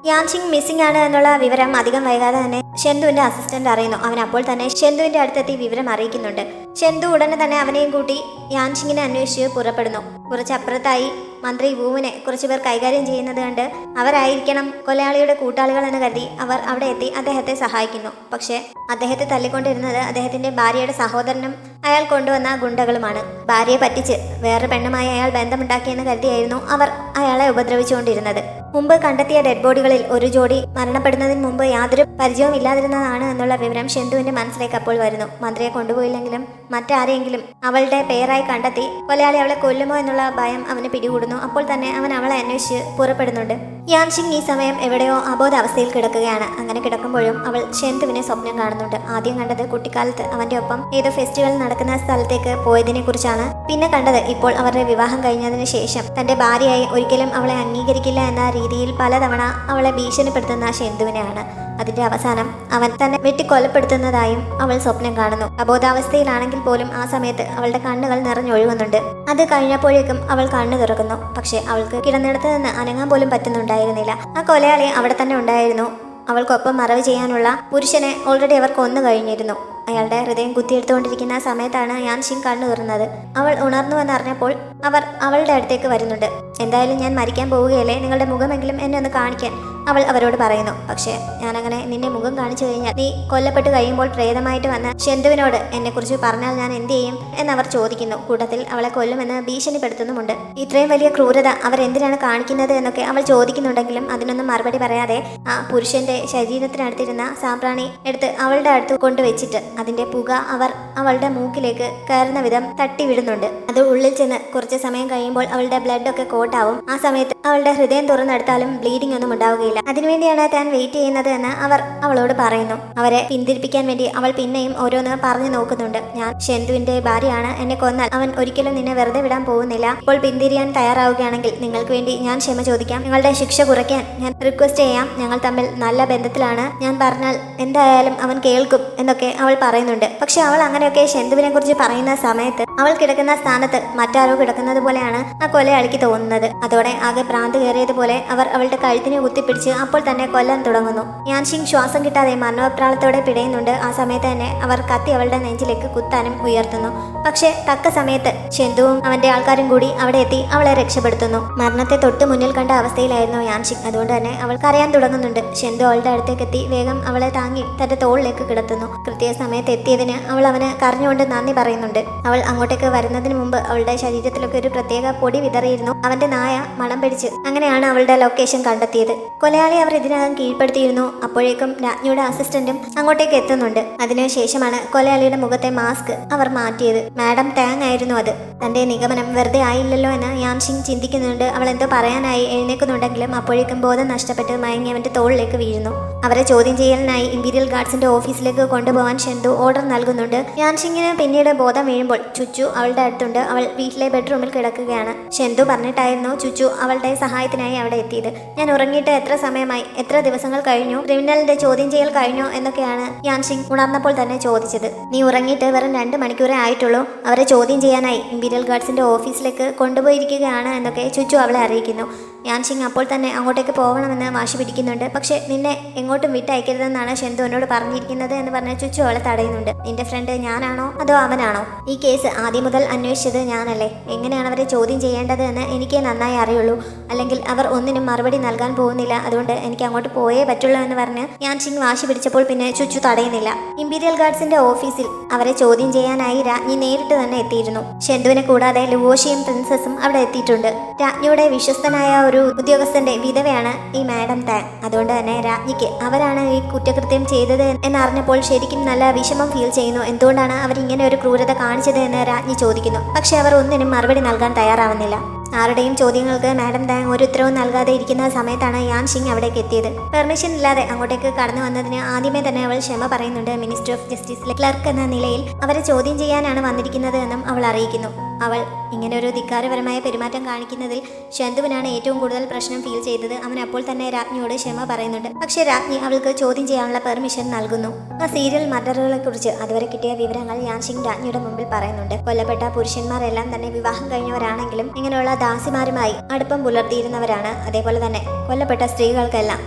യാൻഷിങ് missing ആണ് എന്നുള്ള വിവരം അധികം വൈകാതെ തന്നെ ഷെന്തുവിന്റെ അസിസ്റ്റന്റ് അറിയുന്നു. അവൻ അപ്പോൾ തന്നെ ഷെന്തുവിന്റെ അടുത്തെത്തി വിവരം അറിയിക്കുന്നുണ്ട്. ഷെന്തു ഉടനെ തന്നെ അവനെയും കൂട്ടി യാൻഷിങ്ങിനെ അന്വേഷിച്ച് പുറപ്പെടുന്നു. കുറച്ചപ്പുറത്തായി മന്ത്രി വൂവിനെ കുറച്ചുപേർ കൈകാര്യം ചെയ്യുന്നത് കണ്ട് അവരായിരിക്കണം കൊലയാളിയുടെ കൂട്ടാളികൾ എന്ന് കരുതി അവർ അവിടെ എത്തി അദ്ദേഹത്തെ സഹായിക്കുന്നു. പക്ഷേ അദ്ദേഹത്തെ തല്ലിക്കൊണ്ടിരുന്നത് അദ്ദേഹത്തിന്റെ ഭാര്യയുടെ സഹോദരനും അയാൾ കൊണ്ടുവന്ന ഗുണ്ടകളുമാണ്. ഭാര്യയെ പറ്റിച്ച് വേറെ പെണ്ണുമായി അയാൾ ബന്ധമുണ്ടാക്കിയെന്ന് കരുതിയായിരുന്നു അവർ അയാളെ ഉപദ്രവിച്ചുകൊണ്ടിരുന്നത്. മുമ്പ് കണ്ടെത്തിയ ഡെഡ് ബോഡികളിൽ ഒരു ജോഡി മരണപ്പെടുന്നതിന് മുമ്പ് യാതൊരു പരിചയവും ഇല്ലാതിരുന്നതാണ് എന്നുള്ള വിവരം ഷെന്തുവിന്റെ മനസ്സിലേക്ക് അപ്പോൾ വരുന്നു. മന്ത്രിയെ കൊണ്ടുപോയില്ലെങ്കിലും മറ്റാരെങ്കിലും അവളുടെ പേരായി കണ്ടെത്തി കൊലയാളി അവളെ കൊല്ലുമോ എന്നുള്ള ഭയം അവന് പിടികൂടുന്നു. അപ്പോൾ തന്നെ അവൻ അവളെ അന്വേഷിച്ച് പുറപ്പെടുന്നുണ്ട്. യാൻഷിങ് ഈ സമയം എവിടെയോ അബോധാവസ്ഥയിൽ കിടക്കുകയാണ്. അങ്ങനെ കിടക്കുമ്പോഴും അവൾ ഷെന്തുവിനെ സ്വപ്നം കാണുന്നുണ്ട്. ആദ്യം കണ്ടത് കുട്ടിക്കാലത്ത് അവന്റെ ഒപ്പം ഏതോ ഫെസ്റ്റിവൽ നടക്കുന്ന സ്ഥലത്തേക്ക് പോയതിനെ കുറിച്ചാണ്. പിന്നെ കണ്ടത് ഇപ്പോൾ അവരുടെ വിവാഹം കഴിഞ്ഞതിന് ശേഷം തന്റെ ഭാര്യയായി ഒരിക്കലും അവളെ അംഗീകരിക്കില്ല എന്ന രീതിയിൽ പലതവണ അവളെ ഭീഷണിപ്പെടുത്തുന്ന ഷെന്തുവിനെയാണ്. അതിന്റെ അവസാനം അവൻ തന്നെ വെട്ടിക്കൊലപ്പെടുത്തുന്നതായും അവൾ സ്വപ്നം കാണുന്നു. അബോധാവസ്ഥയിലാണെങ്കിൽ പോലും ആ സമയത്ത് അവളുടെ കണ്ണുകൾ നിറഞ്ഞൊഴുകുന്നുണ്ട്. അത് കഴിഞ്ഞപ്പോഴേക്കും അവൾ കണ്ണു തുറക്കുന്നു. പക്ഷെ അവൾക്ക് കിടന്നിടത്ത് നിന്ന് അനങ്ങാൻ പോലും പറ്റുന്നുണ്ടായിരുന്നില്ല. ആ കൊലയാളി അവിടെ തന്നെ ഉണ്ടായിരുന്നു. അവൾക്കൊപ്പം മറവ് ചെയ്യാനുള്ള പുരുഷനെ ഓൾറെഡി അവർ കൊന്നു കഴിഞ്ഞിരുന്നു. അയാളുടെ ഹൃദയം കുത്തിയെടുത്തുകൊണ്ടിരിക്കുന്ന ആ സമയത്താണ് യാൻഷിങ് കണ്ണു തുറന്നത്. അവൾ ഉണർന്നുവെന്നറിഞ്ഞപ്പോൾ അവർ അവളുടെ അടുത്തേക്ക് വരുന്നുണ്ട്. എന്തായാലും ഞാൻ മരിക്കാൻ പോവുകയല്ലേ, നിങ്ങളുടെ മുഖമെങ്കിലും എന്നെ ഒന്ന് കാണിക്കാൻ അവൾ അവരോട് പറയുന്നു. പക്ഷേ ഞാനങ്ങനെ നിന്റെ മുഖം കാണിച്ചു കഴിഞ്ഞാൽ നീ കൊല്ലപ്പെട്ട് കഴിയുമ്പോൾ പ്രേതമായിട്ട് വന്ന ഷെന്തുവിനോട് എന്നെക്കുറിച്ച് പറഞ്ഞാൽ ഞാൻ എന്ത് ചെയ്യും എന്നവർ ചോദിക്കുന്നു. കൂട്ടത്തിൽ അവളെ കൊല്ലുമെന്ന് ഭീഷണിപ്പെടുത്തുന്നുമുണ്ട്. ഇത്രയും വലിയ ക്രൂരത അവരെന്തിനാണ് കാണിക്കുന്നത് എന്നൊക്കെ അവൾ ചോദിക്കുന്നുണ്ടെങ്കിലും അതിനൊന്നും മറുപടി പറയാതെ ആ പുരുഷന്റെ ശരീരത്തിനടുത്തിരുന്ന സാമ്പ്രാണി എടുത്ത് അവളുടെ അടുത്ത് കൊണ്ടുവച്ചിട്ട് അതിന്റെ പുക അവർ അവളുടെ മൂക്കിലേക്ക് കയറുന്ന വിധം തട്ടിവിടുന്നുണ്ട്. അത് ഉള്ളിൽ ചെന്ന് കുറച്ച് സമയം കഴിയുമ്പോൾ അവളുടെ ബ്ലഡ് ഒക്കെ കോട്ടാവും. ആ സമയത്ത് അവളുടെ ഹൃദയം തുറന്നെടുത്താലും ബ്ലീഡിംഗ് ഒന്നും ഉണ്ടാവുകയില്ല. അതിനുവേണ്ടിയാണ് താൻ വെയിറ്റ് ചെയ്യുന്നത് എന്ന് അവർ അവളോട് പറയുന്നു. അവരെ പിന്തിരിപ്പിക്കാൻ വേണ്ടി അവൾ പിന്നെയും ഓരോന്ന് പറഞ്ഞു നോക്കുന്നുണ്ട്. ഞാൻ ഷെന്തുവിന്റെ ഭാര്യയാണ്, എന്നെ കൊന്നാൽ അവൻ ഒരിക്കലും നിന്നെ വെറുതെ വിടാൻ പോകുന്നില്ല. ഇപ്പോൾ പിന്തിരിയാൻ തയ്യാറാവുകയാണെങ്കിൽ നിങ്ങൾക്ക് വേണ്ടി ഞാൻ ക്ഷമ ചോദിക്കാം. നിങ്ങളുടെ ശിക്ഷ കുറയ്ക്കാൻ ഞാൻ റിക്വസ്റ്റ് ചെയ്യാം. ഞങ്ങൾ തമ്മിൽ നല്ല ബന്ധത്തിലാണ്. ഞാൻ പറഞ്ഞാൽ എന്തായാലും അവൻ കേൾക്കും എന്നൊക്കെ അവൾ പറയുന്നുണ്ട്. പക്ഷെ അവൾ അങ്ങനെയൊക്കെ ഷെന്തുവിനെ കുറിച്ച് പറയുന്ന സമയത്ത് അവൾ കിടക്കുന്ന സ്ഥാനത്ത് മറ്റാരോ കിടക്കുന്നത് പോലെയാണ് ആ കൊലയാളിക്ക് തോന്നുന്നത്. അതോടെ ആകെ ഭ്രാന്ത് കയറിയതുപോലെ അവർ അവളുടെ കഴുത്തിനെ കുത്തിപ്പിടിച്ച് അപ്പോൾ തന്നെ കൊല്ലാൻ തുടങ്ങുന്നു. യാൻഷിങ് ശ്വാസം കിട്ടാതെ മരണപ്രാളത്തോടെ പിടയുന്നുണ്ട്. ആ സമയത്ത് തന്നെ അവർ കത്തി അവളുടെ നെഞ്ചിലേക്ക് കുത്താനും ഉയർത്തുന്നു. പക്ഷെ തക്ക സമയത്ത് ഷെന്തുവും അവന്റെ ആൾക്കാരും കൂടി അവിടെ എത്തി അവളെ രക്ഷപ്പെടുത്തുന്നു. മരണത്തെ തൊട്ട് മുന്നിൽ കണ്ട അവസ്ഥയിലായിരുന്നു യാൻഷിങ്. അതുകൊണ്ട് തന്നെ അവൾ കരയാൻ തുടങ്ങുന്നുണ്ട്. ഷെന്തു അവളുടെ അടുത്തേക്ക് എത്തി വേഗം അവളെ താങ്ങി തന്റെ തോളിലേക്ക് കിടത്തുന്നു. കൃത്യസമയത്ത് എത്തിയതിന് അവൾ അവന് കരഞ്ഞുകൊണ്ട് നന്ദി പറയുന്നുണ്ട്. അവൾ അങ്ങോട്ടേക്ക് വരുന്നതിന് മുമ്പ് അവളുടെ ശരീരത്തിലൊക്കെ ഒരു പ്രത്യേക പൊടി വിതറിയിരുന്നു. അവന്റെ നായ മണം പിടിച്ച് അങ്ങനെയാണ് അവളുടെ ലൊക്കേഷൻ കണ്ടെത്തിയത്. കൊലയാളി അവർ ഇതിനകം കീഴ്പ്പെടുത്തിയിരുന്നു. അപ്പോഴേക്കും രാജ്ഞിയുടെ അസിസ്റ്റന്റും അങ്ങോട്ടേക്ക് എത്തുന്നുണ്ട്. അതിനുശേഷമാണ് കൊലയാളിയുടെ മുഖത്തെ മാസ്ക് അവർ മാറ്റിയത്. മാഡം ടാങ് ആയിരുന്നു അത്. തന്റെ നിഗമനം വെറുതെ ആയില്ലല്ലോ എന്ന് യാൻഷിങ് ചിന്തിക്കുന്നുണ്ട്. അവൾ എന്തോ പറയാനായി എഴുന്നേക്കുന്നുണ്ടെങ്കിലും അപ്പോഴേക്കും ബോധം നഷ്ടപ്പെട്ട് മയങ്ങി അവന്റെ തോളിലേക്ക് വീഴുന്നു. അവരെ ചോദ്യം ചെയ്യലിനായി ഇമ്പീരിയൽ ഗാർഡ്സിന്റെ ഓഫീസിലേക്ക് കൊണ്ടുപോകാൻ ഷെന്തു ഓർഡർ നൽകുന്നുണ്ട്. യാൻഷിങ്ങിന് പിന്നീട് ബോധം വീഴുമ്പോൾ ചുച്ചു അവളുടെ അടുത്തുണ്ട്. അവൾ വീട്ടിലെ ബെഡ്റൂമിൽ കിടക്കുകയാണ്. ഷെന്തു പറഞ്ഞിട്ടായിരുന്നു ചുച്ചു അവളുടെ സഹായത്തിനായി അവിടെ എത്തിയത്. ഞാൻ ഉറങ്ങിയിട്ട് എത്ര സമയമായി, എത്ര ദിവസങ്ങൾ കഴിഞ്ഞു, ക്രിമിനലിന്റെ ചോദ്യം ചെയ്യൽ കഴിഞ്ഞോ എന്നൊക്കെയാണ് യാൻഷിങ് ഉണർന്നപ്പോൾ തന്നെ ചോദിച്ചത്. നീ ഉറങ്ങിയിട്ട് വെറും 2 മണിക്കൂറേ ആയിട്ടുള്ളൂ. അവരെ ചോദ്യം ചെയ്യാനായി ഇമ്പീരിയൽ ഗാർഡ്സിന്റെ ഓഫീസിലേക്ക് കൊണ്ടുപോയിരിക്കുകയാണ് എന്നൊക്കെ ചുച്ചു അവളെ അറിയിക്കുന്നു. യാൻഷിങ് അപ്പോൾ തന്നെ അങ്ങോട്ടേക്ക് പോകണമെന്ന് വാശി പിടിക്കുന്നുണ്ട്. പക്ഷെ നിന്നെ എങ്ങോട്ടും വിട്ടയക്കരുതെന്നാണ് ഷെന്തു എന്നോട് പറഞ്ഞിരിക്കുന്നത് എന്ന് പറഞ്ഞ് ചുച്ചു അവളെ തടയുന്നുണ്ട്. നിന്റെ ഫ്രണ്ട് ഞാനാണോ അതോ അവനാണോ? ഈ കേസ് ആദ്യം മുതൽ അന്വേഷിച്ചത് ഞാനല്ലേ. എങ്ങനെയാണ് അവരെ ചോദ്യം ചെയ്യേണ്ടത് എന്ന് എനിക്ക് നന്നായി അറിയുള്ളൂ. അല്ലെങ്കിൽ അവർ ഒന്നിനും മറുപടി നൽകാൻ പോകുന്നില്ല. അതുകൊണ്ട് എനിക്ക് അങ്ങോട്ട് പോയേ പറ്റുള്ളൂ എന്ന് പറഞ്ഞ് യാൻഷിങ് വാശി പിടിച്ചപ്പോൾ പിന്നെ ചുച്ചു തടയുന്നില്ല. ഇമ്പീരിയൽ ഗാർഡ്സിന്റെ ഓഫീസിൽ അവരെ ചോദ്യം ചെയ്യാനായി രാജ്ഞി നേരിട്ട് തന്നെ എത്തിയിരുന്നു. ഷെന്തുവിനെ കൂടാതെ ലുവോഷിയും പ്രിൻസസും അവിടെ എത്തിയിട്ടുണ്ട്. രാജ്ഞിയുടെ വിശ്വസ്തനായ ഒരു ഉദ്യോഗസ്ഥന്റെ വിധവയാണ് ഈ മാഡം ടാങ്. അതുകൊണ്ട് തന്നെ രാജ്ഞിക്ക് അവരാണ് ഈ കുറ്റകൃത്യം ചെയ്തത് എന്നറിഞ്ഞപ്പോൾ ശരിക്കും നല്ല വിഷമം ഫീൽ ചെയ്യുന്നു. എന്തുകൊണ്ടാണ് അവർ ഇങ്ങനെ ഒരു ക്രൂരത കാണിച്ചത് എന്ന് രാജ്ഞി ചോദിക്കുന്നു. പക്ഷെ അവർ ഒന്നിനും മറുപടി നൽകാൻ തയ്യാറാവുന്നില്ല. ആരുടെയും ചോദ്യങ്ങൾക്ക് മാഡം ടാങ് ഒരു ഉത്തരവും നൽകാതെ ഇരിക്കുന്ന സമയത്താണ് യാൻഷിങ് അവിടേക്ക് എത്തിയത്. പെർമിഷൻ ഇല്ലാതെ അങ്ങോട്ടേക്ക് കടന്നു വന്നതിന് ആദ്യമേ തന്നെ അവൾ ക്ഷമ പറയുന്നുണ്ട്. മിനിസ്റ്റർ ഓഫ് ജസ്റ്റിസിലെ ക്ലർക്ക് എന്ന നിലയിൽ അവരെ ചോദ്യം ചെയ്യാനാണ് വന്നിരിക്കുന്നത് എന്നും അവൾ അറിയിക്കുന്നു. അവൾ ഇങ്ങനെ ഒരു ധിക്കാരപരമായ പെരുമാറ്റം കാണിക്കുന്നതിൽ ഷെന്തുവിനാണ് ഏറ്റവും കൂടുതൽ പ്രശ്നം ഫീൽ ചെയ്തത്. അവൻ അപ്പോൾ തന്നെ രാജ്ഞിയോട് ക്ഷമ പറയുന്നുണ്ട്. പക്ഷേ രാജ്ഞി അവൾക്ക് ചോദ്യം ചെയ്യാനുള്ള പെർമിഷൻ നൽകുന്നു. ആ സീരിയൽ മർഡറുകളെ കുറിച്ച് അതുവരെ കിട്ടിയ വിവരങ്ങൾ യാൻഷിങ് രാജ്ഞിയുടെ മുമ്പിൽ പറയുന്നുണ്ട്. കൊല്ലപ്പെട്ട പുരുഷന്മാരെല്ലാം തന്നെ വിവാഹം കഴിഞ്ഞവരാണെങ്കിലും ഇങ്ങനെയുള്ള ദാസിമാരുമായി അടുപ്പം പുലർത്തിയിരുന്നവരാണ്. അതേപോലെ തന്നെ കൊല്ലപ്പെട്ട സ്ത്രീകൾക്കെല്ലാം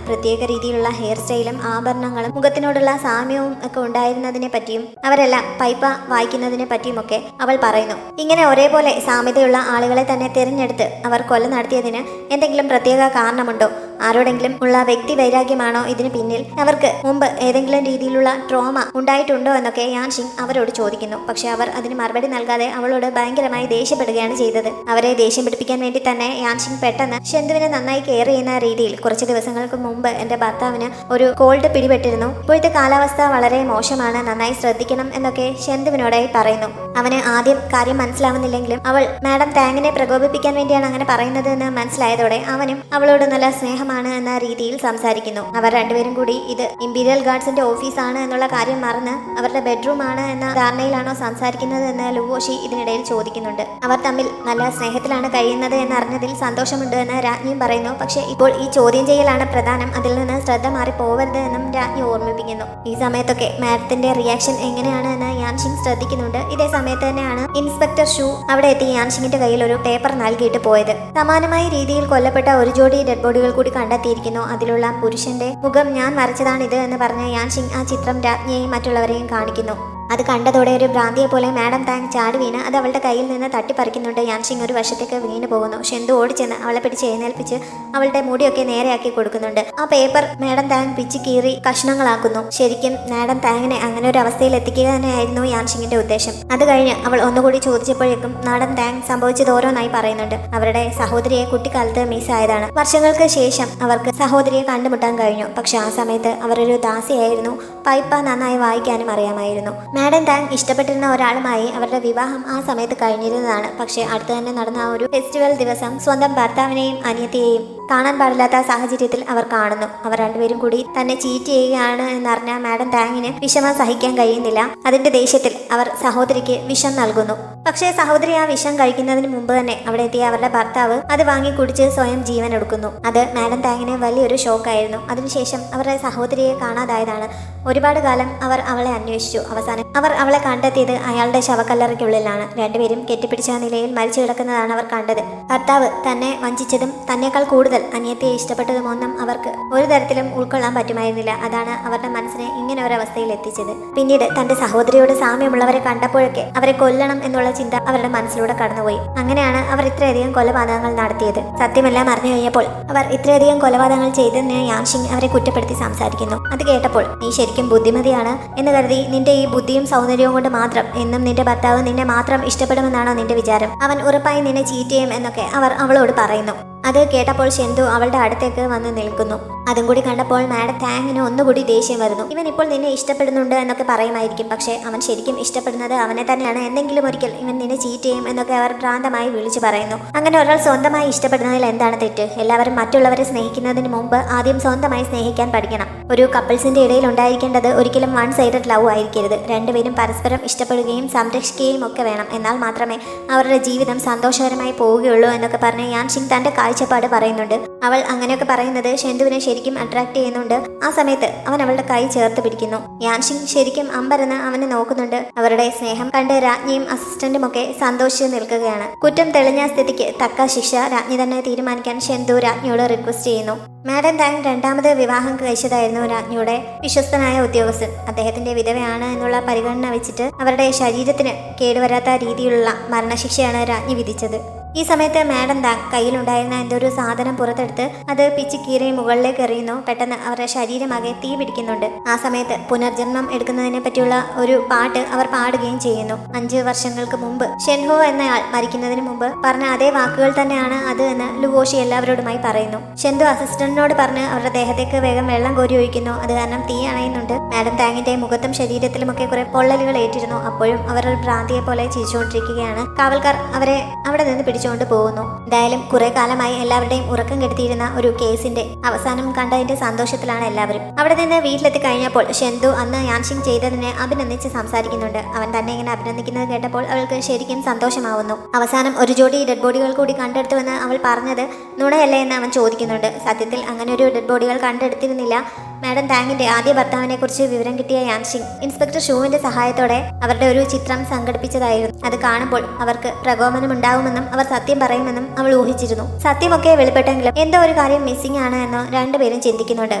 പ്രത്യേക രീതിയിലുള്ള ഹെയർ സ്റ്റൈലും ആഭരണങ്ങളും മുഖത്തിനോടുള്ള സാമ്യവും ഒക്കെ ഉണ്ടായിരുന്നതിനെ പറ്റിയും അവരെല്ലാം പൈപ്പ വായിക്കുന്നതിനെ പറ്റിയുമൊക്കെ അവൾ പറയുന്നു. ഇങ്ങനെ ഒരേപോലെ സാമ്യതയുള്ള ആളുകളെ തന്നെ തിരഞ്ഞെടുത്ത് അവർ കൊല നടത്തിയതിന് എന്തെങ്കിലും പ്രത്യേക കാരണമുണ്ടോ? ആരോടെങ്കിലും ഉള്ള വ്യക്തി വൈരാഗ്യമാണോ ഇതിന് പിന്നിൽ? അവർക്ക് മുമ്പ് ഏതെങ്കിലും രീതിയിലുള്ള ട്രോമ ഉണ്ടായിട്ടുണ്ടോ എന്നൊക്കെ യാൻഷിങ് അവരോട് ചോദിക്കുന്നു. പക്ഷെ അവർ അതിന് മറുപടി നൽകാതെ അവളോട് ഭയങ്കരമായി ദേഷ്യപ്പെടുകയാണ് ചെയ്തത്. അവരെ ദേഷ്യം പിടിപ്പിക്കാൻ വേണ്ടി തന്നെ യാൻഷിങ് പെട്ടെന്ന് ഷെന്തുവിനെ നന്നായി കെയർ ചെയ്യുന്ന രീതിയിൽ കുറച്ച് ദിവസങ്ങൾക്ക് മുമ്പ് എന്റെ ഭർത്താവിന് ഒരു കോൾഡ് പിടിപെട്ടിരുന്നു. ഇപ്പോഴത്തെ കാലാവസ്ഥ വളരെ മോശമാണ്, നന്നായി ശ്രദ്ധിക്കണം എന്നൊക്കെ ഷെന്തുവിനോടായി പറയുന്നു. അവന് ആദ്യം കാര്യം മനസ്സിലാവുന്നില്ലെങ്കിലും അവൾ മാഡം താങ്ങിനെ പ്രകോപിപ്പിക്കാൻ വേണ്ടിയാണ് അങ്ങനെ പറയുന്നത് എന്ന് മനസ്സിലായതോടെ അവനും അവളോട് നല്ല സ്നേഹമാണ് എന്ന രീതിയിൽ സംസാരിക്കുന്നു. അവർ രണ്ടുപേരും കൂടി ഇത് ഇമ്പീരിയൽ ഗാർഡ്സിന്റെ ഓഫീസാണ് എന്നുള്ള കാര്യം മറന്ന് അവരുടെ ബെഡ്റൂം ആണ് എന്ന ധാരണയിലാണോ സംസാരിക്കുന്നത് എന്ന് ലുവോഷി ഇതിനിടയിൽ ചോദിക്കുന്നുണ്ട്. അവർ തമ്മിൽ നല്ല സ്നേഹത്തിലാണ് കഴിയുന്നത് എന്നറിഞ്ഞതിൽ സന്തോഷമുണ്ട് എന്ന് രാജ്ഞിയും പറയുന്നു. പക്ഷേ ഇപ്പോൾ ഈ ചോദ്യം ചെയ്യലാണ് പ്രധാനം, അതിൽ നിന്ന് ശ്രദ്ധ മാറി പോവരുത് എന്നും രാജ്ഞി ഓർമ്മിപ്പിക്കുന്നു. ഈ സമയത്തൊക്കെ മാഡത്തിന്റെ റിയാക്ഷൻ എങ്ങനെയാണ് എന്ന് യാൻഷിങ് ശ്രദ്ധിക്കുന്നുണ്ട്. ഇതേ സമയത്ത് തന്നെയാണ് ഇൻസ്പെക്ടർ ഷൂ അവിടെ എത്തി യാൻഷിങ്ങിന്റെ കയ്യിൽ ഒരു പേപ്പർ നൽകിയിട്ട് പോയത്. സമാനമായ രീതിയിൽ കൊല്ലപ്പെട്ട ഒരു ജോഡി ഡെഡ് ബോഡികൾ കൂടി കണ്ടെത്തിയിരിക്കുന്നു. അതിലുള്ള പുരുഷന്റെ മുഖം ഞാൻ വരച്ചതാണിത് എന്ന് പറഞ്ഞ് യാൻഷിങ് ആ ചിത്രം രാജ്ഞിയെയും മറ്റുള്ളവരെയും കാണിക്കുന്നു. അത് കണ്ടതോടെ ഒരു ഭ്രാന്തിയെ പോലെ മാഡം താങ് ചാടി വീണ് അത് അവളുടെ കയ്യിൽ നിന്ന് തട്ടിപ്പറിക്കുന്നുണ്ട്. യാൻഷിങ് ഒരു വശത്തേക്ക് വീണ് പോകുന്നു. ഷെന്തു ഓടിച്ചെന്ന് അവളെ പിടിച്ച് എഴുന്നേൽപ്പിച്ച് അവളുടെ മുടിയൊക്കെ നേരെയാക്കി കൊടുക്കുന്നുണ്ട്. ആ പേപ്പർ മാഡം താങ് പിച്ച് കീറി കഷ്ണങ്ങളാക്കുന്നു. ശരിക്കും മാഡം താങ്ങിനെ അങ്ങനെ ഒരു അവസ്ഥയിൽ എത്തിക്കുക തന്നെയായിരുന്നു യാൻഷിങ്ങിന്റെ ഉദ്ദേശം. അത് കഴിഞ്ഞ് അവൾ ഒന്നുകൂടി ചോദിച്ചപ്പോഴേക്കും മാഡം താങ് സംഭവിച്ചത് ഓരോന്നായി പറയുന്നുണ്ട്. അവരുടെ സഹോദരിയെ കുട്ടിക്കാലത്ത് മിസ്സായതാണ്. വർഷങ്ങൾക്ക് ശേഷം അവർക്ക് സഹോദരിയെ കണ്ടുമുട്ടാൻ കഴിഞ്ഞു. പക്ഷെ ആ സമയത്ത് അവരൊരു ദാസിയായിരുന്നു. പൈപ്പ നന്നായി വായിക്കാനും അറിയാമായിരുന്നു. മാഡം താങ് ഇഷ്ടപ്പെട്ടിരുന്ന ഒരാളുമായി അവരുടെ വിവാഹം ആ സമയത്ത് കഴിഞ്ഞിരുന്നതാണ്. പക്ഷേ അടുത്ത് തന്നെ നടന്ന ആ ഒരു ഫെസ്റ്റിവൽ ദിവസം സ്വന്തം ഭർത്താവിനെയും അനിയത്തിയെയും കാണാൻ പാടില്ലാത്ത സാഹചര്യത്തിൽ അവർ കാണുന്നു. അവർ രണ്ടുപേരും കൂടി തന്നെ ചീറ്റ് ചെയ്യുകയാണ് എന്നറിഞ്ഞ മാഡം താങ്ങിന് വിഷമം സഹിക്കാൻ കഴിയുന്നില്ല. അതിന്റെ ദേഷ്യത്തിൽ അവർ സഹോദരിക്ക് വിഷം നൽകുന്നു. പക്ഷേ സഹോദരി ആ വിഷം കഴിക്കുന്നതിന് മുമ്പ് തന്നെ അവിടെ എത്തിയ അവരുടെ ഭർത്താവ് അത് വാങ്ങി കുടിച്ച് സ്വയം ജീവൻ എടുക്കുന്നു. അത് മാഡം താങ്ങിന് വലിയൊരു ഷോക്കായിരുന്നു. അതിനുശേഷം അവരുടെ സഹോദരിയെ കാണാതായതാണ്. ഒരുപാട് കാലം അവർ അവളെ അന്വേഷിച്ചു. അവസാനം അവർ അവളെ കണ്ടെത്തിയത് അയാളുടെ ശവക്കല്ലറയ്ക്കുള്ളിലാണ്. രണ്ടുപേരും കെട്ടിപ്പിടിച്ച നിലയിൽ മരിച്ചു കിടക്കുന്നതാണ് അവർ കണ്ടത്. ഭർത്താവ് തന്നെ വഞ്ചിച്ചതും തന്നേക്കാൾ കൂടുതൽ അനിയത്തിയെ ഇഷ്ടപ്പെട്ടതുമൊന്നും അവർക്ക് ഒരു തരത്തിലും ഉൾക്കൊള്ളാൻ പറ്റുമായിരുന്നില്ല. അതാണ് അവരുടെ മനസ്സിനെ ഇങ്ങനെ ഒരവസ്ഥയിൽ എത്തിച്ചത്. പിന്നീട് തന്റെ സഹോദരിയോട് സാമ്യമുള്ളവരെ കണ്ടപ്പോഴൊക്കെ അവരെ കൊല്ലണം എന്നുള്ള ചിന്ത അവരുടെ മനസ്സിലൂടെ കടന്നുപോയി. അങ്ങനെയാണ് അവർ ഇത്രയധികം കൊലപാതകങ്ങൾ നടത്തിയത്. സത്യമെല്ലാം അറിഞ്ഞു കഴിഞ്ഞപ്പോൾ അവർ ഇത്രയധികം കൊലപാതകങ്ങൾ ചെയ്തതിന് യാൻഷിങ് അവരെ കുറ്റപ്പെടുത്തി സംസാരിക്കുന്നു. അത് കേട്ടപ്പോൾ നീ ശരിക്കും ബുദ്ധിമതിയാണ് എന്ന് കരുതി നിന്റെ ഈ ബുദ്ധിയും സൗന്ദര്യവും കൊണ്ട് മാത്രം എന്നും നിന്റെ ഭർത്താവ് നിന്നെ മാത്രം ഇഷ്ടപ്പെടുമെന്നാണോ നിന്റെ വിചാരം? അവൻ ഉറപ്പായി നിന്നെ ചീറ്റ് ചെയ്യും എന്നൊക്കെ അവർ അവളോട് പറയുന്നു. അത് കേട്ടപ്പോൾ ഷെന്തു അവളുടെ അടുത്തേക്ക് വന്ന് നിൽക്കുന്നു. അതും കൂടി കണ്ടപ്പോൾ മാഡം താങ്ങിന് ഒന്നുകൂടി ദേഷ്യം വരുന്നു. ഇവൻ ഇപ്പോൾ നിന്നെ ഇഷ്ടപ്പെടുന്നുണ്ട് എന്നൊക്കെ പറയുമായിരിക്കും, പക്ഷേ അവൻ ശരിക്കും ഇഷ്ടപ്പെടുന്നത് അവനെ തന്നെയാണ്. എന്തെങ്കിലും ഒരിക്കൽ ഇവൻ നിന്നെ ചീറ്റ് ചെയ്യും എന്നൊക്കെ അവർ ഭ്രാന്തമായി വിളിച്ചു പറയുന്നു. അങ്ങനെ ഒരാൾ സ്വന്തമായി ഇഷ്ടപ്പെടുന്നതിൽ എന്താണ് തെറ്റ്? എല്ലാവരും മറ്റുള്ളവരെ സ്നേഹിക്കുന്നതിന് മുമ്പ് ആദ്യം സ്വന്തമായി സ്നേഹിക്കാൻ പഠിക്കണം. ഒരു കപ്പിൾസിന്റെ ഇടയിൽ ഉണ്ടായിരിക്കേണ്ടത് ഒരിക്കലും വൺ സൈഡഡ് ലവ് ആയിരിക്കരുത്. രണ്ടുപേരും പരസ്പരം ഇഷ്ടപ്പെടുകയും സംരക്ഷിക്കുകയും ഒക്കെ വേണം. എന്നാൽ മാത്രമേ അവരുടെ ജീവിതം സന്തോഷകരമായി പോവുകയുള്ളൂ എന്നൊക്കെ പറഞ്ഞ് യാൻഷിങ് തന്റെ കാഴ്ചപ്പാട് പറയുന്നുണ്ട്. അവൾ അങ്ങനെയൊക്കെ പറയുന്നത് ഷെന്തുവിനെ ശരിക്കും അട്രാക്ട് ചെയ്യുന്നുണ്ട്. ആ സമയത്ത് അവൻ അവളുടെ കൈ ചേർത്ത് പിടിക്കുന്നു. യാൻഷിങ് ശരിക്കും അമ്പരന്ന് അവനെ നോക്കുന്നുണ്ട്. അവരുടെ സ്നേഹം കണ്ട് രാജ്ഞിയും അസിസ്റ്റന്റും ഒക്കെ സന്തോഷിച്ച് നിൽക്കുകയാണ്. കുറ്റം തെളിഞ്ഞ സ്ഥിതിക്ക് തക്ക ശിക്ഷ രാജ്ഞി തന്നെ തീരുമാനിക്കാൻ ഷെന്തു രാജ്ഞിയോട് റിക്വസ്റ്റ് ചെയ്യുന്നു. മാഡം താങ് രണ്ടാമത് വിവാഹം കഴിച്ചതായിരുന്നു രാജ്ഞിയുടെ വിശ്വസ്തനായ ഉദ്യോഗസ്ഥൻ. അദ്ദേഹത്തിന്റെ വിധവയാണ് എന്നുള്ള പരിഗണന വെച്ചിട്ട് അവരുടെ ശരീരത്തിന് കേടുവരാത്ത രീതിയിലുള്ള മരണശിക്ഷയാണ് രാജ്ഞി വിധിച്ചത്. ഈ സമയത്ത് മാഡം താങ് കയ്യിലുണ്ടായിരുന്ന എന്തൊരു സാധനം പുറത്തെടുത്ത് അത് പിച്ച് കീറി മുകളിലേക്ക് എറിയുന്നു. പെട്ടെന്ന് അവരുടെ ശരീരമാകെ തീ പിടിക്കുന്നുണ്ട്. ആ സമയത്ത് പുനർജന്മം എടുക്കുന്നതിനെ പറ്റിയുള്ള ഒരു പാട്ട് അവർ പാടുകയും ചെയ്യുന്നു. 5 വർഷങ്ങൾക്ക് മുമ്പ് ഷെൻഹോ എന്നയാൾ മരിക്കുന്നതിന് മുമ്പ് പറഞ്ഞ അതേ വാക്കുകൾ തന്നെയാണ് അത് എന്ന് ലുവോഷി എല്ലാവരോടുമായി പറയുന്നു. ഷെന്തു അസിസ്റ്റന്റിനോട് പറഞ്ഞ് അവരുടെ ദേഹത്തേക്ക് വേഗം വെള്ളം കോരി ഒഴിക്കുന്നു. അത് കാരണം തീ അണയുന്നുണ്ട്. മാഡം താങ്ങിന്റെ മുഖത്തും ശരീരത്തിലുമൊക്കെ കുറെ പൊള്ളലുകൾ ഏറ്റിരുന്നു. അപ്പോഴും അവർ ഒരു ഭ്രാന്തിയെ പോലെ ചിരിച്ചുകൊണ്ടിരിക്കുകയാണ്. കാവൽക്കാർ അവരെ അവിടെ നിന്ന് പിടിച്ചു വിളിച്ചുകൊണ്ട് പോകുന്നു. എന്തായാലും കുറെ കാലമായി എല്ലാവരുടെയും ഉറക്കം കെടുത്തിയിരുന്ന ഒരു കേസിന്റെ അവസാനം കണ്ടതിന്റെ സന്തോഷത്തിലാണ് എല്ലാവരും. അവിടെ നിന്ന് വീട്ടിലെത്തി കഴിഞ്ഞപ്പോൾ ഷെന്തു അന്ന് യാൻഷിങ് ചെയ്തതിനെ അഭിനന്ദിച്ച് സംസാരിക്കുന്നുണ്ട്. അവൻ തന്നെ ഇങ്ങനെ അഭിനന്ദിക്കുന്നത് കേട്ടപ്പോൾ അവൾക്ക് ശരിക്കും സന്തോഷമാവുന്നു. അവസാനം ഒരു ജോഡി ഡെഡ് ബോഡികൾ കൂടി കണ്ടെടുത്തുവെന്ന് അവൾ പറഞ്ഞത് നുണയല്ലേ എന്ന് അവൻ ചോദിക്കുന്നുണ്ട്. സത്യത്തിൽ അങ്ങനെ ഒരു ഡെഡ് ബോഡികൾ കണ്ടെടുത്തിരുന്നില്ല. മാഡം താങ്ങിന്റെ ആദ്യ ഭർത്താവിനെ കുറിച്ച് വിവരം കിട്ടിയ യാൻഷിങ് ഇൻസ്പെക്ടർ ഷൂവിന്റെ സഹായത്തോടെ അവരുടെ ഒരു ചിത്രം സംഘടിപ്പിച്ചതായിരുന്നു. അത് കാണുമ്പോൾ അവർക്ക് പ്രകോപനമുണ്ടാവുമെന്നും അവർ സത്യം പറയുമെന്നും അവൾ ഊഹിച്ചിരുന്നു. സത്യമൊക്കെ വെളിപ്പെട്ടെങ്കിലും എന്തോ ഒരു കാര്യം മിസ്സിംഗ് ആണ് എന്ന് രണ്ടുപേരും ചിന്തിക്കുന്നുണ്ട്.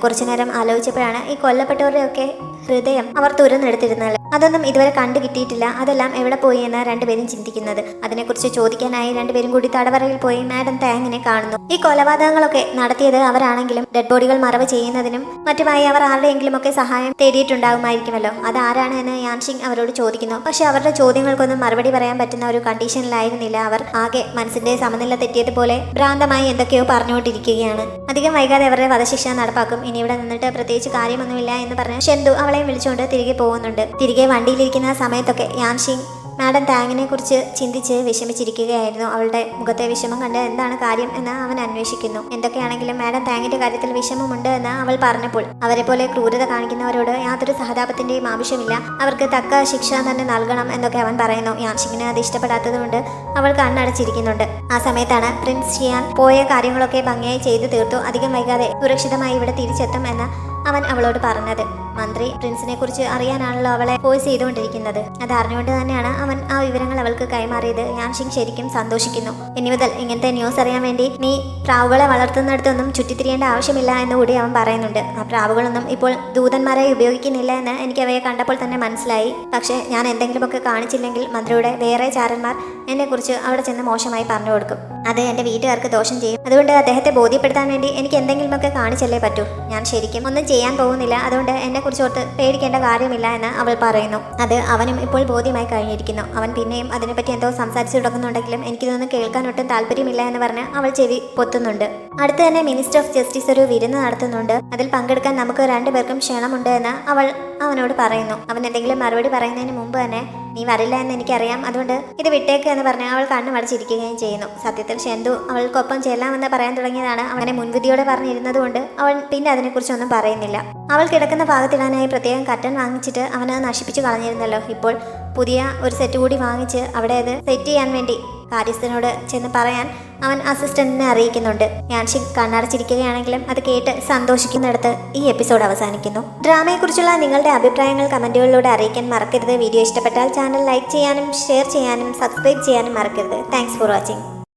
കുറച്ചുനേരം ആലോചിച്ചപ്പോഴാണ് ഈ കൊല്ലപ്പെട്ടവരുടെയൊക്കെ ഹൃദയം അവർ തുറന്നെടുത്തിരുന്നത്. അതൊന്നും ഇതുവരെ കണ്ടു കിട്ടിയിട്ടില്ല. അതെല്ലാം എവിടെ പോയി എന്ന് രണ്ടുപേരും ചിന്തിക്കുന്നത്. അതിനെക്കുറിച്ച് ചോദിക്കാനായി രണ്ടുപേരും കൂടി തടവറയിൽ പോയി മാഡം താങ്ങിനെ കാണുന്നു. ഈ കൊലപാതകങ്ങളൊക്കെ നടത്തിയത് അവരാണെങ്കിലും ഡെഡ് ബോഡികൾ മറവ് ചെയ്യുന്നതിനും മറ്റുമായി അവർ ആരുടെയെങ്കിലും ഒക്കെ സഹായം തേടിയിട്ടുണ്ടാകുമായിരിക്കുമല്ലോ. അതാരാണ് എന്ന് യാൻഷിങ് അവരോട് ചോദിക്കുന്നു. പക്ഷെ അവരുടെ ചോദ്യങ്ങൾക്കൊന്നും മറുപടി പറയാൻ പറ്റുന്ന ഒരു കണ്ടീഷനിലായിരുന്നില്ല അവർ. ആകെ മനസ്സിന്റെ സമനില തെറ്റിയതുപോലെ ഭ്രാന്തമായി എന്തൊക്കെയോ പറഞ്ഞുകൊണ്ടിരിക്കുകയാണ്. അധികം വൈകാതെ അവരുടെ വധശിക്ഷ നടപ്പാക്കും. ഇനി ഇവിടെ നിന്നിട്ട് പ്രത്യേകിച്ച് കാര്യമൊന്നുമില്ല എന്ന് പറഞ്ഞ് ഷെന്തു അവളെയും വിളിച്ചുകൊണ്ട് തിരികെ പോകുന്നുണ്ട്. തിരികെ വണ്ടിയിലിരിക്കുന്ന സമയത്തൊക്കെ യാൻഷിങ് മാഡം താങ്ങിനെ കുറിച്ച് ചിന്തിച്ച് വിഷമിച്ചിരിക്കുകയായിരുന്നു. അവളുടെ മുഖത്തെ വിഷമം കണ്ട് എന്താണ് കാര്യം എന്ന് അവൻ അന്വേഷിക്കുന്നു. എന്തൊക്കെയാണെങ്കിലും മാഡം താങ്ങിന്റെ കാര്യത്തിൽ വിഷമമുണ്ട് എന്ന് അവൾ പറഞ്ഞപ്പോൾ അവരെ പോലെ ക്രൂരത കാണിക്കുന്നവരോട് യാതൊരു സഹതാപത്തിന്റെയും ആവശ്യമില്ല, അവർക്ക് തക്ക ശിക്ഷ തന്നെ നൽകണം എന്നൊക്കെ അവൻ പറയുന്നു. യാൻഷിങ്ങിന് അത് ഇഷ്ടപ്പെടാത്തത് കൊണ്ട് അവൾ കണ്ണടച്ചിരിക്കുന്നുണ്ട്. ആ സമയത്താണ് പ്രിൻസ് ഷിയാൻ പോയ കാര്യങ്ങളൊക്കെ ഭംഗിയായി ചെയ്തു തീർത്തു, അധികം വൈകാതെ സുരക്ഷിതമായി ഇവിടെ തിരിച്ചെത്തും എന്ന് അവൻ അവളോട് പറഞ്ഞത്. മന്ത്രി പ്രിൻസിനെ കുറിച്ച് അറിയാനാണല്ലോ അവളെ ഫോഴ്സ് ചെയ്തുകൊണ്ടിരിക്കുന്നത്. അത് അറിഞ്ഞുകൊണ്ട് തന്നെയാണ് അവൻ ആ വിവരങ്ങൾ അവൾക്ക് കൈമാറിയത്. യാൻഷിങ് ശരിക്കും സന്തോഷിക്കുന്നു. ഇനി മുതൽ ഇങ്ങനത്തെ ന്യൂസ് അറിയാൻ വേണ്ടി നീ പ്രാവുകളെ വളർത്തുന്നിടത്തൊന്നും ചുറ്റിത്തിരിയേണ്ട ആവശ്യമില്ല എന്നുകൂടി അവൻ പറയുന്നുണ്ട്. ആ പ്രാവുകളൊന്നും ഇപ്പോൾ ദൂതന്മാരായി ഉപയോഗിക്കുന്നില്ല എന്ന് എനിക്ക് അവയെ കണ്ടപ്പോൾ തന്നെ മനസ്സിലായി. പക്ഷേ ഞാൻ എന്തെങ്കിലുമൊക്കെ കാണിച്ചില്ലെങ്കിൽ മന്ത്രിയുടെ വേറെ ചാരന്മാർ എന്നെക്കുറിച്ച് അവിടെ ചെന്ന് മോശമായി പറഞ്ഞു കൊടുക്കും. അത് എൻ്റെ വീട്ടുകാർക്ക് ദോഷം ചെയ്യും. അതുകൊണ്ട് അദ്ദേഹത്തെ ബോധ്യപ്പെടുത്താൻ വേണ്ടി എനിക്ക് എന്തെങ്കിലുമൊക്കെ കാണിച്ചല്ലേ പറ്റൂ. ഞാൻ ശരിക്കും ഒന്നും ചെയ്യാൻ പോകുന്നില്ല. അതുകൊണ്ട് എന്നെക്കുറിച്ച് ഓർത്ത് പേടിക്കേണ്ട കാര്യമില്ല എന്ന് അവൾ പറയുന്നു. അത് അവനും ഇപ്പോൾ ബോധ്യമായി കഴിഞ്ഞിരിക്കുന്നു. അവൻ പിന്നെയും അതിനെപ്പറ്റി എന്തോ സംസാരിച്ചു തുടങ്ങുന്നുണ്ടെങ്കിലും എനിക്കിതൊന്നും കേൾക്കാൻ ഒട്ടും താല്പര്യമില്ല എന്ന് പറഞ്ഞ് അവൾ ചെവി പൊത്തുന്നുണ്ട്. അടുത്ത് തന്നെ മിനിസ്റ്റർ ഓഫ് ജസ്റ്റിസ് ഒരു വിരുന്ന് നടത്തുന്നുണ്ട്. അതിൽ പങ്കെടുക്കാൻ നമുക്ക് രണ്ടുപേർക്കും ക്ഷണമുണ്ട് എന്ന് അവൾ അവനോട് പറയുന്നു. അവൻ എന്തെങ്കിലും മറുപടി പറയുന്നതിന് മുമ്പ് തന്നെ നീ വരില്ല എന്ന് എനിക്കറിയാം, അതുകൊണ്ട് ഇത് വിട്ടേക്ക് എന്ന് പറഞ്ഞ് അവൾ കണ്ണു മടച്ചിരിക്കുകയും ചെയ്യുന്നു. സത്യത്തിൽ ഷെന്തു അവൾക്കൊപ്പം ചെല്ലാമെന്ന് പറയാൻ തുടങ്ങിയതാണ്. അവനെ മുൻവിധിയോടെ പറഞ്ഞിരുന്നത് കൊണ്ട് അവൾ പിന്നെ അതിനെക്കുറിച്ചൊന്നും പറയുന്നില്ല. അവൾ കിടക്കുന്ന ഭാഗത്തിടാനായി പ്രത്യേകം കർട്ടൻ വാങ്ങിച്ചിട്ട് അവന് നശിപ്പിച്ചു കളഞ്ഞിരുന്നല്ലോ. ഇപ്പോൾ പുതിയ ഒരു സെറ്റ് കൂടി വാങ്ങിച്ച് അവിടെ അത് സെറ്റ് ചെയ്യാൻ വേണ്ടി കാര്യസ്ഥനോട് ചെന്ന് പറയാൻ അവൻ അസിസ്റ്റന്റിനെ അറിയിക്കുന്നുണ്ട്. യാൻഷിങ് കണ്ണടച്ചിരിക്കുകയാണെങ്കിലും അത് കേട്ട് സന്തോഷിക്കുന്നിടത്ത് ഈ എപ്പിസോഡ് അവസാനിക്കുന്നു. ഡ്രാമയെക്കുറിച്ചുള്ള നിങ്ങളുടെ അഭിപ്രായങ്ങൾ കമന്റുകളിലൂടെ അറിയിക്കാൻ മറക്കരുത്. വീഡിയോ ഇഷ്ടപ്പെട്ടാൽ ചാനൽ ലൈക്ക് ചെയ്യാനും ഷെയർ ചെയ്യാനും സബ്സ്ക്രൈബ് ചെയ്യാനും മറക്കരുത്. Thanks for watching.